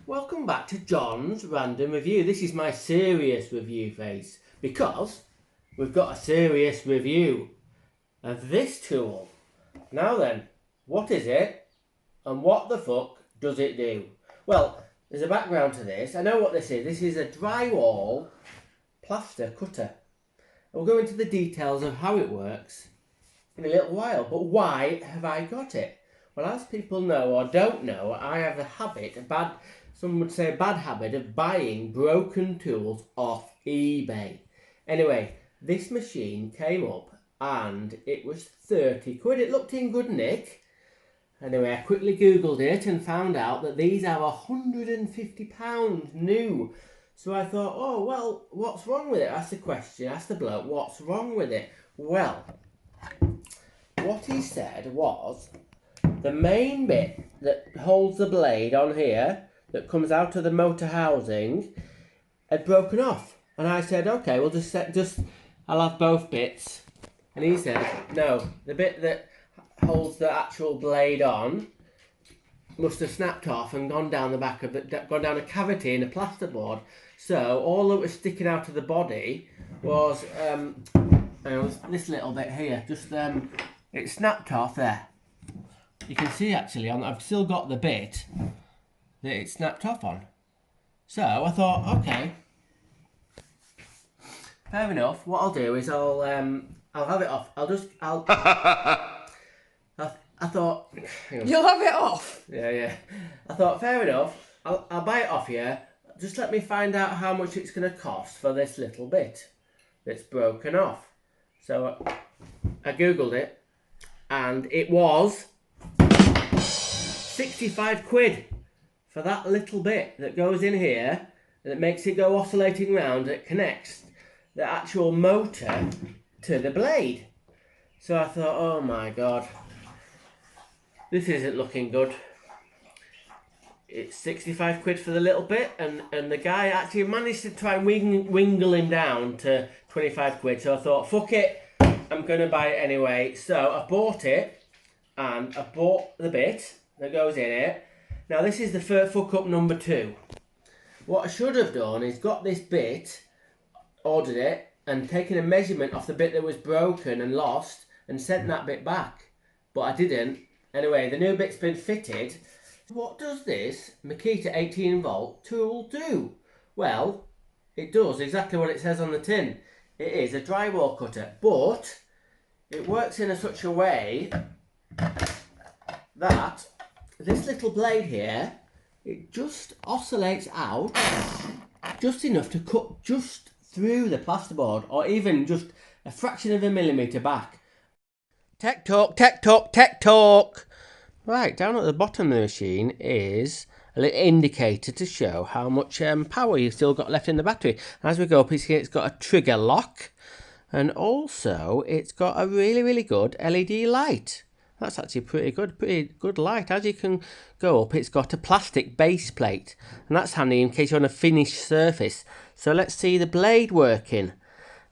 Welcome back to John's Random Review. This is my serious review face because we've got a serious review of this tool. Now then, what is it and what the fuck does it do? Well, there's a background to this. I know what this is. This is a drywall plaster cutter. We'll go into the details of how it works in a little while, but why have I got it? Well, as people know or don't know, I have the habit, some would say a bad habit, of buying broken tools off eBay. Anyway, this machine came up and it was 30 quid. It looked in good nick. Anyway, I quickly googled it and found out that these are £150 new. So I thought, oh, well, what's wrong with it? Asked the question, asked the bloke, what's wrong with it? Well, what he said was the main bit that holds the blade on here that comes out of the motor housing had broken off. And I said, okay, we'll I'll have both bits. And he said, no, the bit that holds the actual blade on must have snapped off and gone down gone down a cavity in the plasterboard. So all that was sticking out of the body was this little bit here. It snapped off there. You can see actually, I've still got the bit that it snapped off on. So I thought, okay, fair enough. What I'll do is I'll have it off. I thought, you'll have it off. Yeah. I thought, fair enough. I'll buy it off you. Just let me find out how much it's going to cost for this little bit that's broken off. So I googled it, and it was 65 quid for that little bit that goes in here, that makes it go oscillating round. It connects the actual motor to the blade. So I thought, oh my god, this isn't looking good. It's 65 quid for the little bit, and the guy actually managed to try and wingle him down to 25 quid. So I thought, fuck it, I'm going to buy it anyway. So I bought it, and I bought the bit that goes in it. Now this is the fuck up number 2. What I should have done is got this bit, ordered it, and taken a measurement off the bit that was broken and lost, and sent that bit back. But I didn't. Anyway, the new bit's been fitted. What does this Makita 18 volt tool do? Well, it does exactly what it says on the tin. It is a drywall cutter, but it works in such a way that this little blade here, it just oscillates out just enough to cut just through the plasterboard, or even just a fraction of a millimetre back. Tech talk, tech talk, tech talk! Right, down at the bottom of the machine is a little indicator to show how much power you've still got left in the battery. As we go up, it's got a trigger lock, and also it's got a really good LED light. That's actually pretty good light. As you can go up, it's got a plastic base plate, and that's handy in case you're on a finished surface. So let's see the blade working.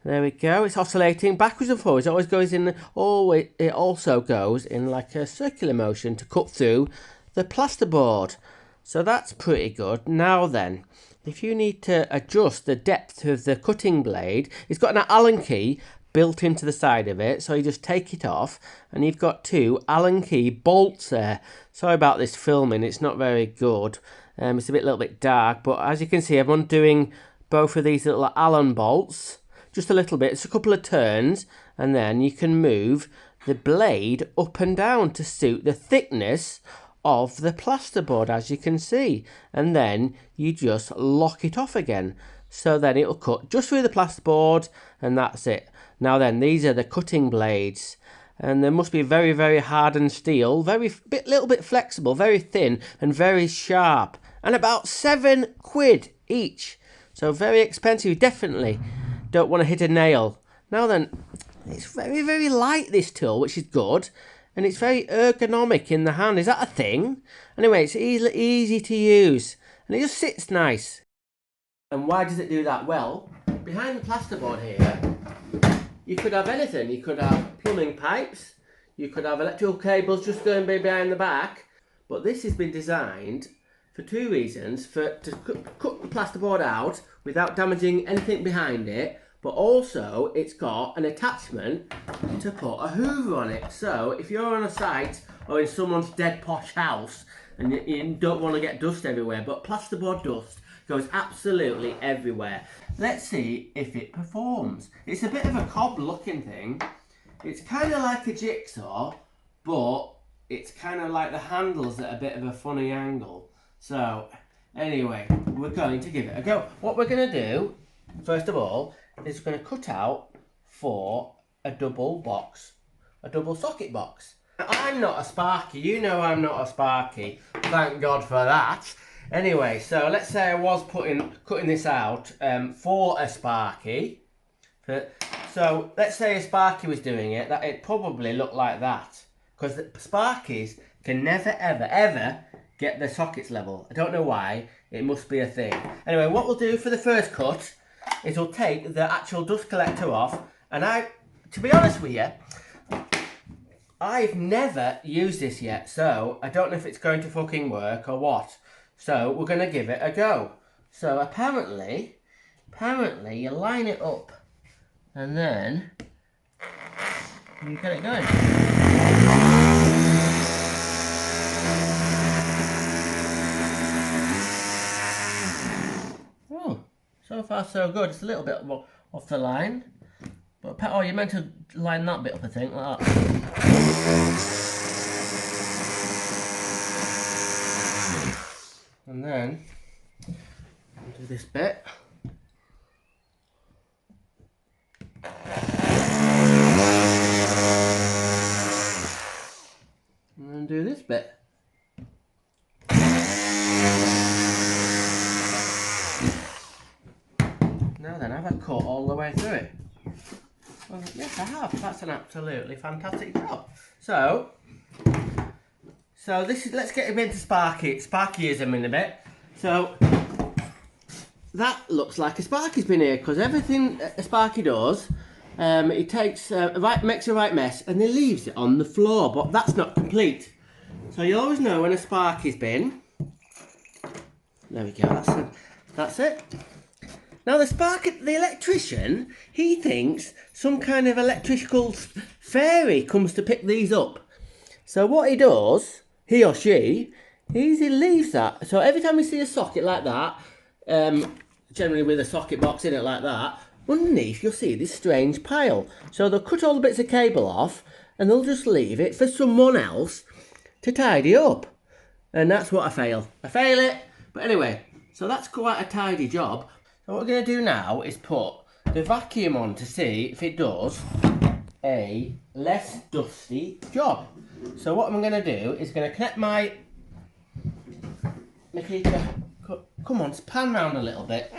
There we go. It's oscillating backwards and forwards. It always goes in. It also goes in like a circular motion to cut through the plasterboard. So that's pretty good. Now then, if you need to adjust the depth of the cutting blade, it's got an Allen key built into the side of it. So you just take it off, and you've got 2 Allen key bolts there. Sorry about this filming. It's not very good. It's a little bit dark, but as you can see, I'm undoing both of these little Allen bolts. Just a little bit, it's a couple of turns, and then you can move the blade up and down to suit the thickness of the plasterboard, as you can see. And then you just lock it off again. So then it'll cut just through the plasterboard, and that's it. Now then, these are the cutting blades. And they must be very hardened steel, little bit flexible, very thin, and very sharp. And about 7 quid each. So very expensive, definitely. Don't want to hit a nail. Now then, it's very light, this tool, which is good, and it's very ergonomic in the hand. Is that a thing? Anyway, it's easy to use, and it just sits nice. And why does it do that? Well, behind the plasterboard here, you could have anything. You could have plumbing pipes, you could have electrical cables just going behind the back, but this has been designed for two reasons. To cut the plasterboard out without damaging anything behind it, but also it's got an attachment to put a hoover on it. So if you're on a site or in someone's dead posh house and you don't want to get dust everywhere, but plasterboard dust goes absolutely everywhere. Let's see if it performs. It's a bit of a cob looking thing. It's kind of like a jigsaw, but it's kind of like the handles at a bit of a funny angle. So anyway, we're going to give it a go. What we're going to do, first of all, is we're going to cut out for a double socket box. Now, I'm not a sparky. You know I'm not a sparky. Thank God for that. Anyway, so let's say I was cutting this out for a sparky. So let's say a sparky was doing it, that it probably looked like that. Because the sparkies can never, ever, ever get their sockets level. I don't know why. It must be a thing. Anyway, what we'll do for the first cut is we'll take the actual dust collector off. And to be honest with you, I've never used this yet. So I don't know if it's going to fucking work or what. So we're going to give it a go. So apparently you line it up and then you get it going. Oh, so far so good. It's a little bit off the line. But oh, you're meant to line that bit up, I think, like that. And then do this bit. And then do this bit. Now then, have I cut all the way through it? Well, yes, I have. That's an absolutely fantastic job. So this is, let's get him into Sparkyism in a bit. So that looks like a Sparky's been here, because everything a Sparky does, he takes makes a right mess and then leaves it on the floor, but that's not complete. So you always know when a Sparky's been. There we go. That's it. Now the electrician, he thinks some kind of electrical fairy comes to pick these up. So what he does, he or she, he leaves that. So every time you see a socket like that, generally with a socket box in it like that, underneath you'll see this strange pile. So they'll cut all the bits of cable off and they'll just leave it for someone else to tidy up. And that's what I fail. I fail it. But anyway, so that's quite a tidy job. So what we're going to do now is put the vacuum on to see if it does a less dusty job. So what I'm going to do is going to connect my Makita. Come on, pan round a little bit.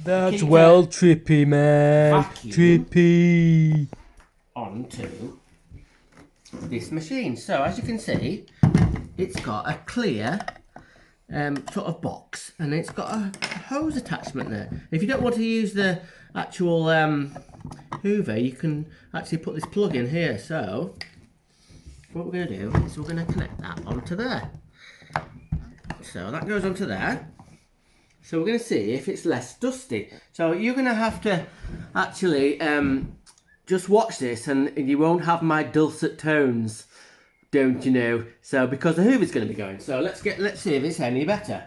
That's Makita well trippy, man. vacuum Trippy. Onto this machine. So as you can see, it's got a clear sort of box, and it's got a hose attachment there. If you don't want to use the actual hoover, you can actually put this plug in here. So what we're going to do is we're going to connect that onto there. So that goes onto there. So we're going to see if it's less dusty. So you're going to have to actually just watch this, and you won't have my dulcet tones, don't you know? So because the hoover's going to be going. So let's see if it's any better.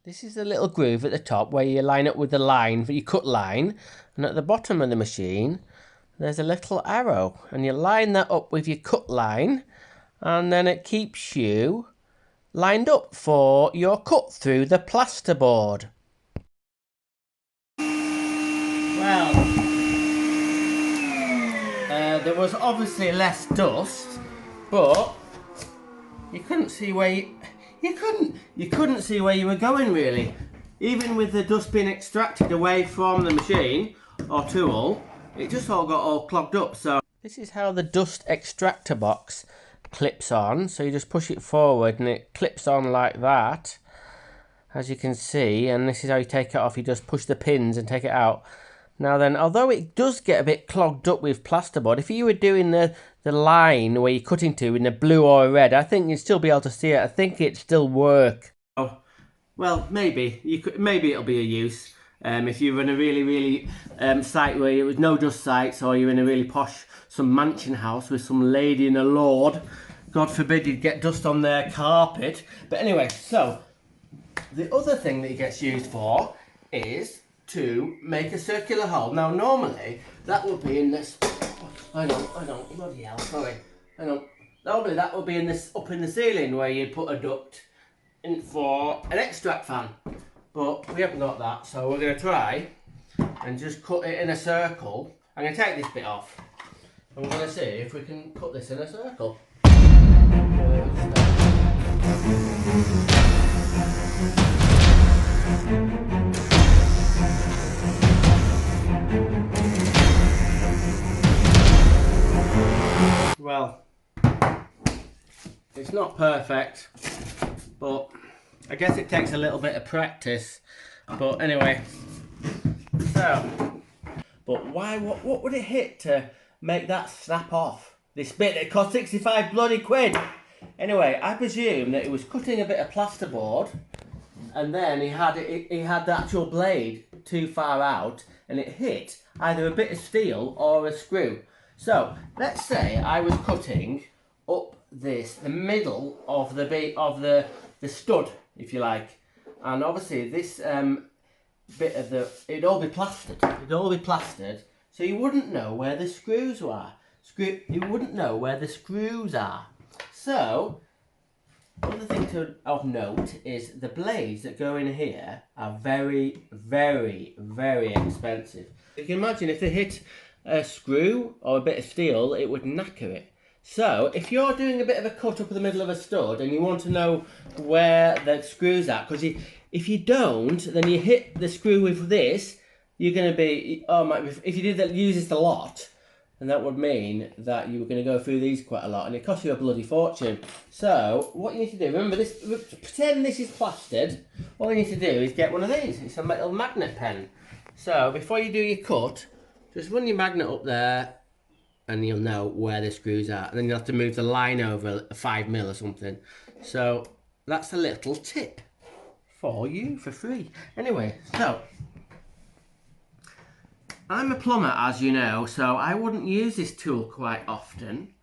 This is the little groove at the top where you line up with the line, you cut line, and at the bottom of the machine there's a little arrow, and you line that up with your cut line, and then it keeps you lined up for your cut through the plasterboard. Well, there was obviously less dust, but you couldn't see where you couldn't see where you were going really. Even with the dust being extracted away from the machine or tool, it just all got all clogged up. So this is how the dust extractor box clips on. So you just push it forward and it clips on like that, as you can see, and this is how you take it off. You just push the pins and take it out. Now then, although it does get a bit clogged up with plasterboard, if you were doing the line where you're cutting to in the blue or red, I think you'd still be able to see it. I think it'd still work. Oh, well, maybe it'll be a use. If you're in a really site where it was no dust sites, or you're in a really posh some mansion house with some lady and a lord, God forbid you'd get dust on their carpet. But anyway, so the other thing that it gets used for is to make a circular hole. Now normally that would be in this. I know, bloody hell, sorry. Hang on. Normally that would be in this up in the ceiling where you'd put a duct in for an extract fan. But we haven't got that, so we're gonna try and just cut it in a circle. I'm gonna take this bit off and we're gonna see if we can cut this in a circle. Well, it's not perfect, but I guess it takes a little bit of practice. But anyway, so, but why, what would it hit to make that snap off? This bit that cost 65 bloody quid. Anyway, I presume that it was cutting a bit of plasterboard, and then he had the actual blade too far out, and it hit either a bit of steel or a screw. So let's say I was cutting up the middle of the stud, if you like, and obviously this bit of it'd all be plastered, so you wouldn't know where the screws were. You wouldn't know where the screws are. So another thing of note is the blades that go in here are very expensive. You can imagine if they hit a screw or a bit of steel, it would knacker it. So if you're doing a bit of a cut up in the middle of a stud and you want to know where the screws are, because if you don't, then you hit the screw with this, you're going to be, if you did that, use this a lot, and that would mean that you were going to go through these quite a lot, and it costs you a bloody fortune. So what you need to do, remember this, pretend this is plastered. All you need to do is get one of these. It's a metal magnet pen. So before you do your cut, just run your magnet up there, and you'll know where the screws are. And then you'll have to move the line over 5mm or something. So that's a little tip for you for free. Anyway, so I'm a plumber, as you know, so I wouldn't use this tool quite often.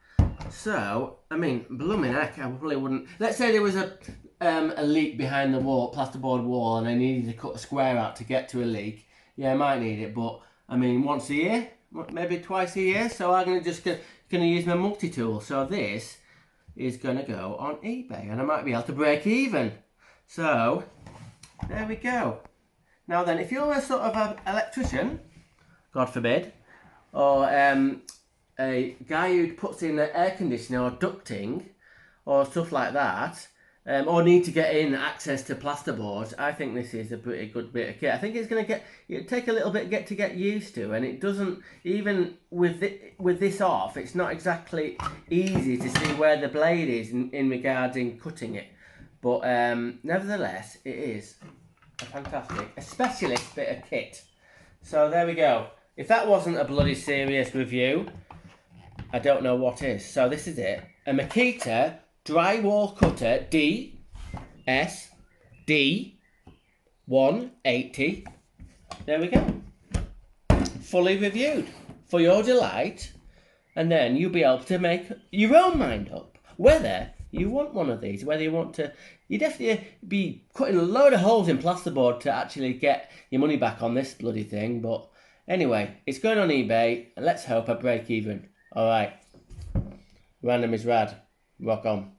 So, I mean, blooming heck, I probably wouldn't. Let's say there was a leak behind the wall, plasterboard wall, and I needed to cut a square out to get to a leak. Yeah, I might need it, but I mean, once a year, maybe twice a year. So I'm gonna use my multi-tool. So this is gonna go on eBay, and I might be able to break even. So there we go. Now then, if you're a sort of an electrician, God forbid, or a guy who puts in the air conditioning or ducting or stuff like that, or need to get in access to plasterboards, I think this is a pretty good bit of kit. I think it'll take a little bit to get used to, and it doesn't, even with this off, it's not exactly easy to see where the blade is in regarding cutting it. But nevertheless, it is a fantastic, a specialist bit of kit. So there we go. If that wasn't a bloody serious review, I don't know what is. So this is it. A Makita drywall cutter DSD 180. There we go. Fully reviewed for your delight. And then you'll be able to make your own mind up whether you want one of these, whether you want to. You definitely be cutting a load of holes in plasterboard to actually get your money back on this bloody thing. But anyway, it's going on eBay, and let's hope I break even. Alright. Random is rad. Rock on.